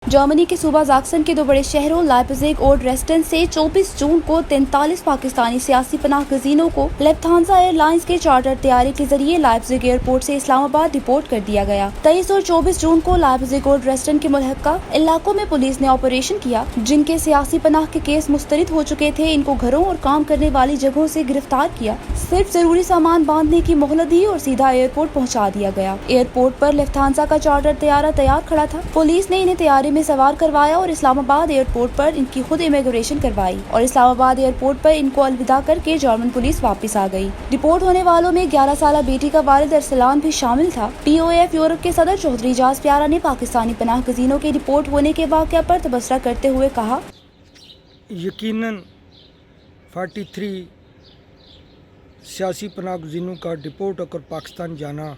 Germany के सूबा ज़ाक्सन के दो बड़े शहरों लाइप्ज़िग और ड्रेस्डन से 24 जून को 43 पाकिस्तानी सियासी पनाह गज़ीनों को लुफ्थांसा एयरलाइंस के चार्टर तैयारी के जरिए लाइप्ज़िग एयरपोर्ट से इस्लामाबाद डिपोर्ट कर दिया गया। 23 और 24 जून को लाइप्ज़िग और ड्रेस्डन के मुल्हक्का इलाकों में पुलिस ने ऑपरेशन किया। जिनके सियासी पनाह के केस मुस्तरद हो चुके थे, इनको घरों और काम करने वाली जगहों से गिरफ्तार किया, सिर्फ जरूरी सामान बांधने की मोहलत दी और सीधा एयरपोर्ट पहुँचा दिया गया। एयरपोर्ट पर लुफ्थांसा का चार्टर तैयारा तैयार खड़ा था। पुलिस ने इन्हें तैयारी में सवार करवाया और इस्लामाबाद एयरपोर्ट पर इनकी खुद इमिग्रेशन करवाई और इस्लामाबाद एयरपोर्ट पर इनको अलविदा करके जर्मन पुलिस वापस आ गई। डिपोर्ट होने वालों में 11 साल बेटी का वालिद अरसलान भी शामिल था। POF यूरोप के सदर चौधरी इजाज प्यारा ने पाकिस्तानी पनाह गज़ीनों के डिपोर्ट होने के वाक़या पर तबसरा करते हुए कहा, यकीनन 43 सियासी पनाह गज़ीनों का डिपोर्ट होकर पाकिस्तान जाना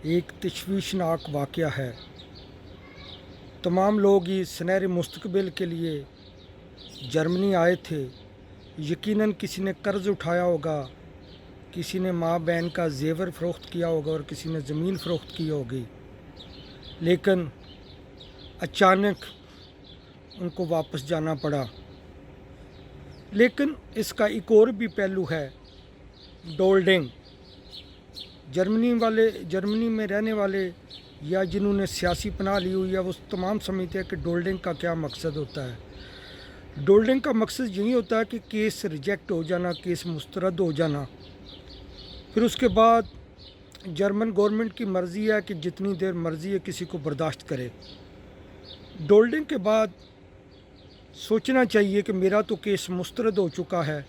एक तशवीशनाक वाक़या है। तमाम लोग इस सुनहरे मुस्तकबिल के लिए जर्मनी आए थे। यकीनन किसी ने कर्ज़ उठाया होगा, किसी ने माँ बहन का जेवर फ़रोख्त किया होगा और किसी ने ज़मीन फ़रोख्त की होगी, लेकिन अचानक उनको वापस जाना पड़ा। लेकिन इसका एक और भी पहलू है, डोल्डिंग। जर्मनी में रहने वाले या जिन्होंने सियासी पनाह ली हुई है वो तमाम समझते हैं कि डोल्डिंग का क्या मकसद होता है। डोल्डिंग का मकसद यही होता है कि केस रिजेक्ट हो जाना, केस मुस्तरद हो जाना। फिर उसके बाद जर्मन गवर्नमेंट की मर्ज़ी है कि जितनी देर मर्ज़ी है किसी को बर्दाश्त करे। डोल्डिंग के बाद सोचना चाहिए कि मेरा तो केस मुस्तरद हो चुका है,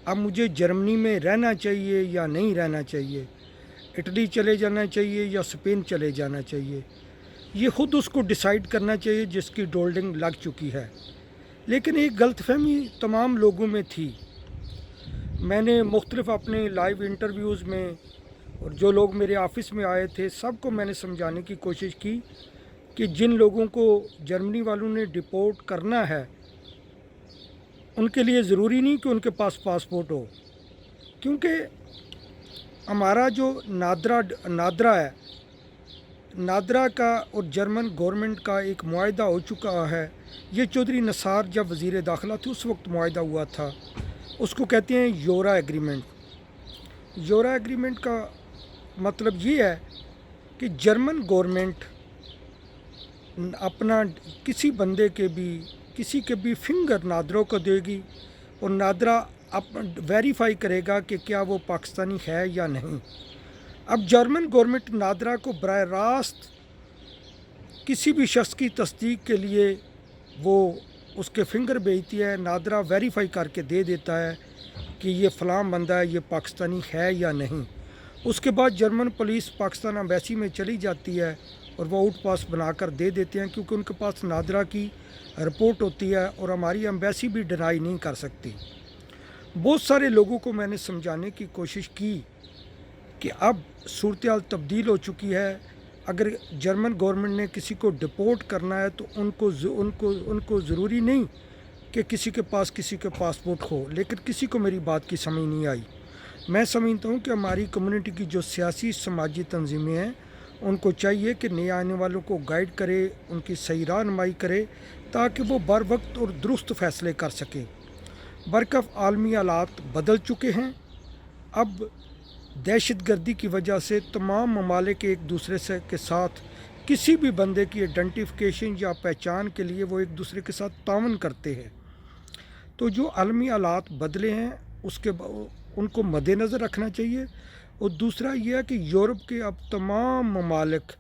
अब मुझे जर्मनी में रहना चाहिए या नहीं रहना चाहिए, इटली चले जाना चाहिए या स्पेन चले जाना चाहिए। ये ख़ुद उसको डिसाइड करना चाहिए जिसकी डोल्डिंग लग चुकी है। लेकिन एक गलतफहमी तमाम लोगों में थी। मैंने मुख्तलिफ अपने लाइव इंटरव्यूज़ में और जो लोग मेरे ऑफ़िस में आए थे सबको मैंने समझाने की कोशिश की कि जिन लोगों को जर्मनी वालों ने डिपोर्ट करना है उनके लिए ज़रूरी नहीं कि उनके पास पासपोर्ट हो, क्योंकि हमारा जो नादरा है, नादरा का और जर्मन गवर्नमेंट का एक मुआहदा हो चुका है। ये चौधरी नसार जब वज़ीर दाखिला थे उस वक्त मुआहदा हुआ था, उसको कहते हैं योरा एग्रीमेंट। योरा एग्रीमेंट का मतलब ये है कि जर्मन गवर्नमेंट अपना किसी बंदे के भी किसी के भी फिंगर नादरों को देगी और नादरा अब वेरीफाई करेगा कि क्या वो पाकिस्तानी है या नहीं। अब जर्मन गवर्नमेंट नादरा को बराह रास्त किसी भी शख्स की तस्दीक के लिए वो उसके फिंगर भेजती है, नादरा वेरीफाई करके दे देता है कि ये फ़लाँ बंदा है, ये पाकिस्तानी है या नहीं। उसके बाद जर्मन पुलिस पाकिस्तान एम्बेसी में चली जाती है और वो आउट पास बनाकर दे देते हैं, क्योंकि उनके पास नादरा की रिपोर्ट होती है और हमारी एम्बेसी भी डिनाई नहीं कर सकती। बहुत सारे लोगों को मैंने समझाने की कोशिश की कि अब सूरत हाल तब्दील हो चुकी है। अगर जर्मन गवर्नमेंट ने किसी को डिपोर्ट करना है तो उनको ज़रूरी नहीं कि किसी के पासपोर्ट हो। लेकिन किसी को मेरी बात की समझ नहीं आई। मैं समझता हूँ कि हमारी कम्युनिटी की जो सियासी समाजी तंजीमें हैं उनको चाहिए कि नए आने वालों को गाइड करे, उनकी सही रहनुमाई करे, ताकि वो बर वक्त और दुरुस्त फ़ैसले कर सकें। बरकफ आलमी हालात बदल चुके हैं। अब दहशत गर्दी की वजह से तमाम ममालिक एक दूसरे के साथ किसी भी बंदे की आइडेंटिफिकेशन या पहचान के लिए वो एक दूसरे के साथ तावन करते हैं। तो जो आलमी हालात बदले हैं उनको मद्देनज़र रखना चाहिए। और दूसरा यह है कि यूरोप के अब तमाम ममालिक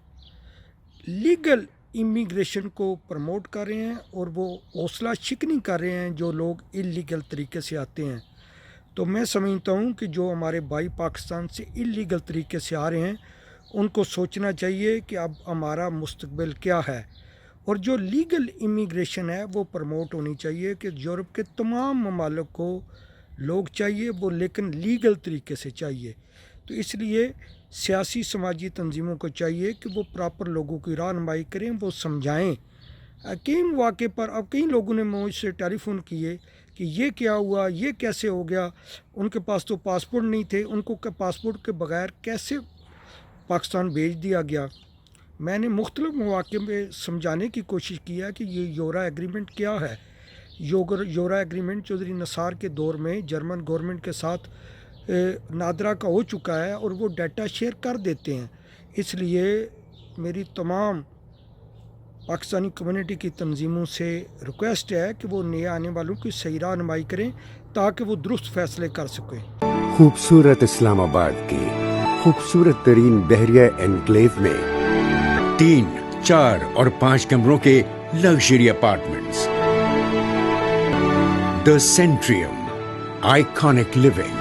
लीगल इमिग्रेशन को प्रमोट कर रहे हैं और वो हौसला शिकनी कर रहे हैं जो लोग इलीगल तरीके से आते हैं। तो मैं समझता हूँ कि जो हमारे भाई पाकिस्तान से इलीगल तरीके से आ रहे हैं उनको सोचना चाहिए कि अब हमारा मुस्तकबिल क्या है, और जो लीगल इमिग्रेशन है वो प्रमोट होनी चाहिए कि यूरोप के तमाम ममालिक को लोग चाहिए वो, लेकिन लीगल तरीके से चाहिए। तो इसलिए सियासी समाजी तंजीमों को चाहिए कि वो प्रॉपर लोगों की रहनुमाई करें, वो समझाएं। कई मौके पर अब कई लोगों ने मुझसे टेलीफोन किए कि ये क्या हुआ, ये कैसे हो गया, उनके पास तो पासपोर्ट नहीं थे, उनको पासपोर्ट के बगैर कैसे पाकिस्तान भेज दिया गया। میں نے مختلف مواقع میں سمجھانے کی کوشش کی ہے کہ یہ یورا ایگریمنٹ کیا ہے. یورا ایگریمنٹ چودھری نثار کے دور میں جرمن گورنمنٹ کے ساتھ نادرا کا ہو چکا ہے اور وہ ڈیٹا شیئر کر دیتے ہیں. اس لیے میری تمام پاکستانی کمیونٹی کی تنظیموں سے ریکویسٹ ہے کہ وہ نئے آنے والوں کی صحیح رہنمائی کریں تاکہ وہ درست فیصلے کر سکیں. خوبصورت اسلام آباد کی خوبصورت ترین بحریہ انکلیو میں 3, 4 اور 5 کمروں کے luxury apartments. The Centrium, iconic living.